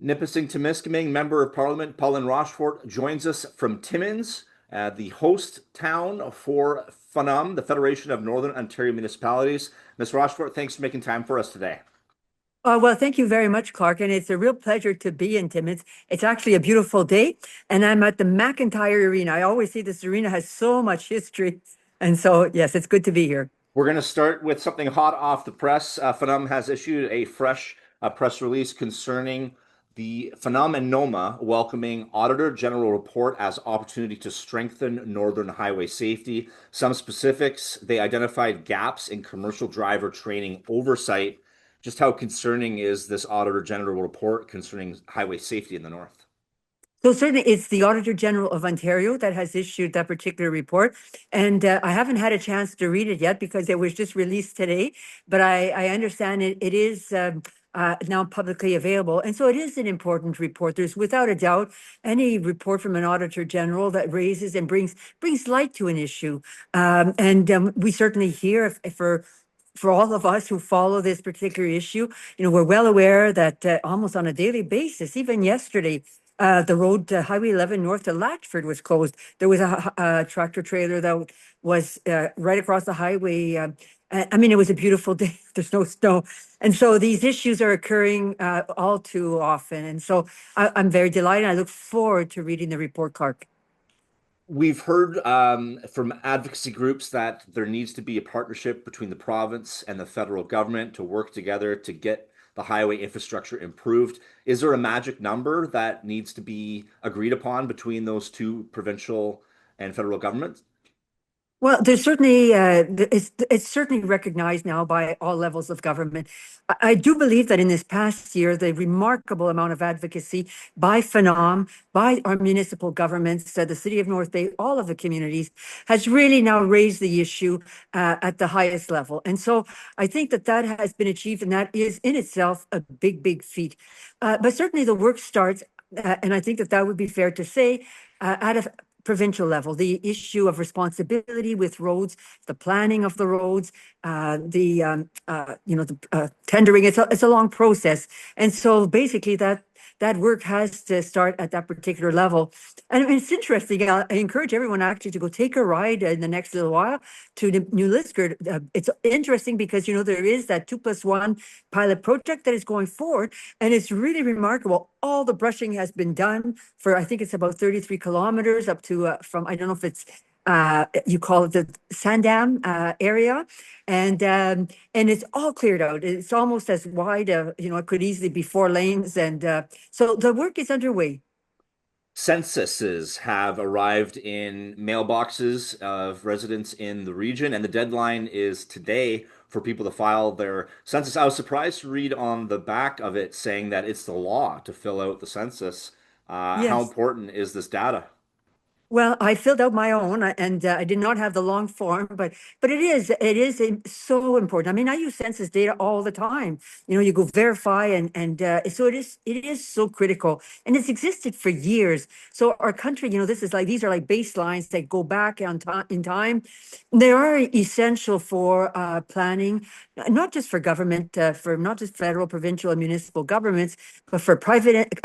Nipissing-Timiskaming Member of Parliament Pauline Rochefort joins us from Timmins, the host town for FONOM, the Federation of Northern Ontario Municipalities. Ms. Rochefort, thanks for making time for us today. Well, thank you very much, Clarke, and it's a real pleasure to be in Timmins. It's actually a beautiful day, and I'm at the McIntyre Arena. I always say this arena has so much history, and so, yes, it's good to be here. We're going to start with something hot off the press. FONOM has issued a fresh press release concerning the FONOM and NOMA welcoming Auditor General report as opportunity to strengthen Northern highway safety. Some specifics, they identified gaps in commercial driver training oversight. Just how concerning is this Auditor General report concerning highway safety in the North? So certainly it's the Auditor General of Ontario that has issued that particular report. And I haven't had a chance to read it yet because it was just released today, but I understand it is now publicly available. And so it is an important report. There's without a doubt any report from an Auditor General that raises and brings light to an issue. We certainly hear for all of us who follow this particular issue, we're well aware that almost on a daily basis, even yesterday, the road Highway 11 north to Latchford was closed. There was a tractor trailer that was right across the highway. It was a beautiful day. There's no snow. And so these issues are occurring all too often. And so I'm very delighted. I look forward to reading the report, Clarke. We've heard from advocacy groups that there needs to be a partnership between the province and the federal government to work together to get the highway infrastructure improved. Is there a magic number that needs to be agreed upon between those two provincial and federal governments? Well, there's certainly it's certainly recognized now by all levels of government. I do believe that in this past year, the remarkable amount of advocacy by FONOM, by our municipal governments, the City of North Bay, all of the communities, has really now raised the issue at the highest level. And so I think that has been achieved, and that is in itself a big feat. But certainly the work starts, and I think that would be fair to say, at a provincial level, the issue of responsibility with roads, the planning of the roads, the tendering. It's a long process, and so basically that work has to start at that particular level. And it's interesting. I encourage everyone actually to go take a ride in the next little while to New Liskeard. It's interesting because, there is that 2+1 pilot project that is going forward, and it's really remarkable. All the brushing has been done for, I think it's about 33 kilometers up to from, I don't know if it's you call it the Sandam area, and it's all cleared out. It's almost as wide, it could easily be 4 lanes, and so the work is underway. Censuses have arrived in mailboxes of residents in the region, and the deadline is today for people to file their census. I was surprised to read on the back of it saying that it's the law to fill out the census. How Yes. important is this data? Well, I filled out my own, and I did not have the long form, but it is so important. I use census data all the time. You go verify, and so it is so critical, and it's existed for years. So our country, these are like baselines that go back in time. They are essential for planning, not just for government, for not just federal, provincial, and municipal governments, but for private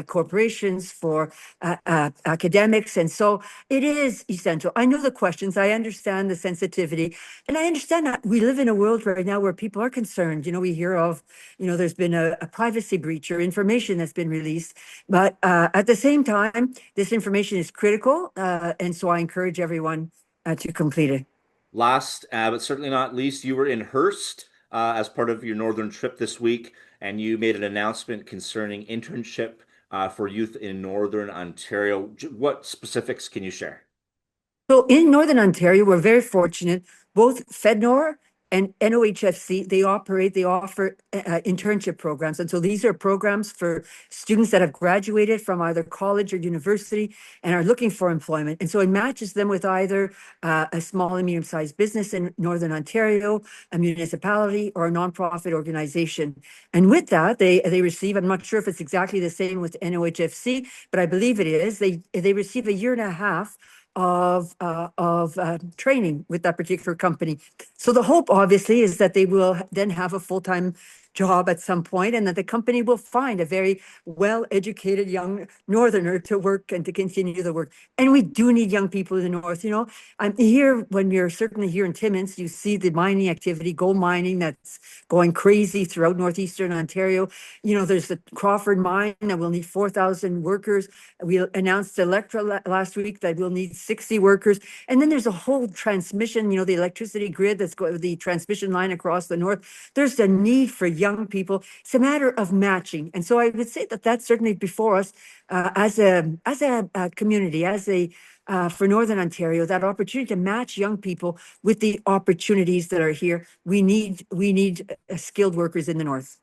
corporations, for academics, and so it is essential. I know the questions. I understand the sensitivity. And I understand that we live in a world right now where people are concerned. We hear of, there's been a privacy breach or information that's been released. But at the same time, this information is critical. And so I encourage everyone to complete it. Last, but certainly not least, you were in Hearst as part of your northern trip this week, and you made an announcement concerning internship for youth in Northern Ontario. What specifics can you share? So in Northern Ontario, we're very fortunate. Both FedNor and NOHFC, they offer internship programs. And so these are programs for students that have graduated from either college or university and are looking for employment. And so it matches them with either a small and medium-sized business in Northern Ontario, a municipality, or a nonprofit organization. And with that, they receive, I'm not sure if it's exactly the same with NOHFC, but I believe it is, they receive 1.5 years of training with that particular company. So the hope, obviously, is that they will then have a full-time job at some point, and that the company will find a very well-educated young northerner to work and to continue the work. And we do need young people in the north. I'm here when you're certainly here in Timmins, you see the mining activity, gold mining, that's going crazy throughout northeastern Ontario. There's the Crawford mine that will need 4,000 workers. We announced Electra last week that we'll need 60 workers. And then there's a whole transmission, the electricity grid that's going, the transmission line across the north. There's the need for young people. It's a matter of matching. And so I would say that that's certainly before us as a community, for Northern Ontario, that opportunity to match young people with the opportunities that are here. We need skilled workers in the north.